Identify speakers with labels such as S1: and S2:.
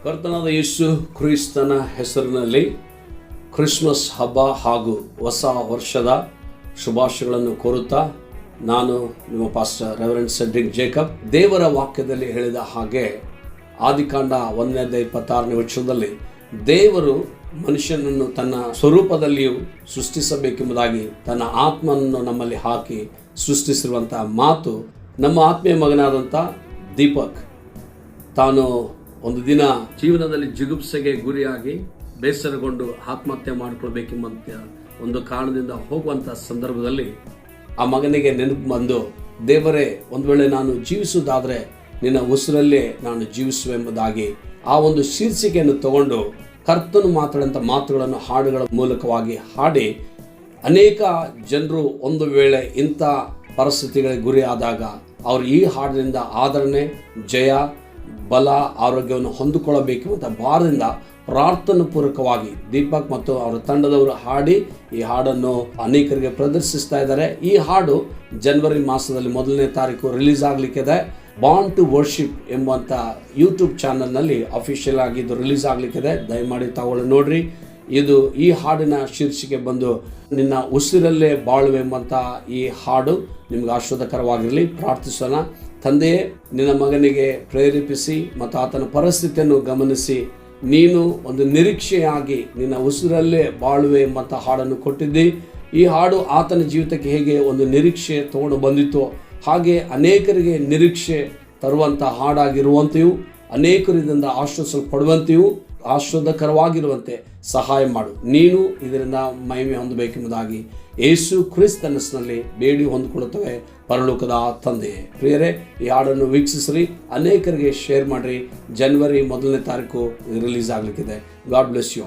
S1: ಕರ್ತನಾದ ಯೇಸು ಕ್ರಿಸ್ತನ ಹೆಸರಿನಲ್ಲಿ ಕ್ರಿಸ್ಮಸ್ ಹಬ್ಬ ಹಾಗೂ ಹೊಸ ವರ್ಷದ ಶುಭಾಶಯಗಳನ್ನು ಕೋರುತ್ತಾ ನಾನು ನಿಮ್ಮ ಪಾಸ್ಟರ್ ರೆವರೆಂಡ್ ಸೆಡ್ರಿಕ್ ಜೇಕಬ್. ದೇವರ ವಾಕ್ಯದಲ್ಲಿ ಹೇಳಿದ ಹಾಗೆ ಆದಿಕಾಂಡ 1:26 ವಚನದಲ್ಲಿ ದೇವರು ಮನುಷ್ಯನನ್ನು ತನ್ನ ಸ್ವರೂಪದಲ್ಲಿಯೂ ಸೃಷ್ಟಿಸಬೇಕೆಂಬುದಾಗಿ ತನ್ನ ಆತ್ಮನನ್ನು ನಮ್ಮಲ್ಲಿ ಹಾಕಿ ಸೃಷ್ಟಿಸಿರುವಂತಹ ಮಾತು ನಮ್ಮ ಆತ್ಮೀಯ ಮಗನಾದಂಥ ದೀಪಕ್ ತಾನು ಒಂದು ದಿನ ಜೀವನದಲ್ಲಿ ಜಿಗುಪ್ಸೆಗೆ ಗುರಿಯಾಗಿ ಬೇಸರಗೊಂಡು ಆತ್ಮಹತ್ಯೆ ಮಾಡಿಕೊಳ್ಬೇಕೆಂಬಂತ ಒಂದು ಕಾರಣದಿಂದ ಹೋಗುವಂಥ ಸಂದರ್ಭದಲ್ಲಿ ಆ ಮಗನಿಗೆ ನೆನಪು ಬಂದು, ದೇವರೇ, ಒಂದು ವೇಳೆ ನಾನು ಜೀವಿಸುವುದಾದರೆ ನಿನ್ನ ಉಸಿರಲ್ಲೇ ನಾನು ಜೀವಿಸುವೆಂಬುದಾಗಿ ಆ ಒಂದು ಶೀರ್ಷಿಕೆಯನ್ನು ತಗೊಂಡು ಕರ್ತನು ಮಾತಾಡಿದಂಥ ಮಾತುಗಳನ್ನು ಹಾಡುಗಳ ಮೂಲಕವಾಗಿ ಹಾಡಿ ಅನೇಕ ಜನರು ಒಂದು ವೇಳೆ ಇಂಥ ಪರಿಸ್ಥಿತಿಗಳಿಗೆ ಗುರಿ ಆದಾಗ ಅವರು ಈ ಹಾಡಿನಿಂದ ಆದರಣೆ, ಜಯ, ಬಲ, ಆರೋಗ್ಯವನ್ನು ಹೊಂದಿಕೊಳ್ಳಬೇಕೆಂಬ ಭಾರದಿಂದ ಪ್ರಾರ್ಥನಾ ಪೂರ್ವಕವಾಗಿ ದೀಪಕ್ ಮತ್ತು ಅವರ ತಂಡದವರು ಹಾಡಿ ಈ ಹಾಡನ್ನು ಅನೇಕರಿಗೆ ಪ್ರದರ್ಶಿಸ್ತಾ ಇದ್ದಾರೆ. ಈ ಹಾಡು ಜನವರಿ ಮಾಸದಲ್ಲಿ 1ನೇ ತಾರೀಕು ರಿಲೀಸ್ ಆಗಲಿಕ್ಕಿದೆ. ಬಾರ್ನ್ ಟು ವರ್ಷಿಪ್ ಎಂಬಂಥ ಯೂಟ್ಯೂಬ್ ಚಾನಲ್ನಲ್ಲಿ ಅಫಿಷಿಯಲ್ ಆಗಿ ಇದು ರಿಲೀಸ್ ಆಗಲಿಕ್ಕಿದೆ. ದಯಮಾಡಿ ತಾವುಗಳು ನೋಡ್ರಿ. ಇದು ಈ ಹಾಡಿನ ಶೀರ್ಷಿಕೆ ಬಂದು ನಿನ್ನ ಉಸಿರಲ್ಲೇ ಬಾಳುವೆ ಎಂಬಂಥ ಈ ಹಾಡು ನಿಮ್ಗೆ ಆಶೀರ್ವಾದಕರವಾಗಿರಲಿ. ಪ್ರಾರ್ಥಿಸೋಣ. ತಂದೆಯೇ, ನಿನ್ನ ಮಗನಿಗೆ ಪ್ರೇರೇಪಿಸಿ ಮತ್ತು ಆತನ ಪರಿಸ್ಥಿತಿಯನ್ನು ಗಮನಿಸಿ ನೀನು ಒಂದು ನಿರೀಕ್ಷೆಯಾಗಿ ನಿನ್ನ ಉಸಿರಲ್ಲೇ ಬಾಳುವೆ ಎಂಬಂಥ ಹಾಡನ್ನು ಕೊಟ್ಟಿದ್ದಿ. ಈ ಹಾಡು ಆತನ ಜೀವಿತಕ್ಕೆ ಹೇಗೆ ಒಂದು ನಿರೀಕ್ಷೆ ತಗೊಂಡು ಬಂದಿತ್ತು, ಹಾಗೆ ಅನೇಕರಿಗೆ ನಿರೀಕ್ಷೆ ತರುವಂಥ ಹಾಡಾಗಿರುವಂತೆಯೂ ಅನೇಕರಿಂದ ಆಶ್ವಾಸಲ್ಪಡುವಂತೆಯೂ ಆಶೀರ್ವಾದಕರವಾಗಿರುವಂತೆ ಸಹಾಯ ಮಾಡು. ನೀನು ಇದರಿಂದ ಮಹಿಮೆ ಹೊಂದಬೇಕೆಂಬುದಾಗಿ ಯೇಸು ಕ್ರಿಸ್ತನ ಹೆಸರಿನಲ್ಲಿ ಬೇಡಿ ಹೊಂದಿಕೊಳ್ಳುತ್ತವೆ ಪರಲೋಕದ ತಂದೆಯೇ. ಪ್ರಿಯರೇ, ಈ ಹಾಡನ್ನು ವೀಕ್ಷಿಸ್ರಿ, ಅನೇಕರಿಗೆ ಶೇರ್ ಮಾಡಿರಿ. ಜನವರಿ 1ನೇ ತಾರೀಕು ರಿಲೀಸ್ ಆಗಲಿಕ್ಕಿದೆ. God bless you.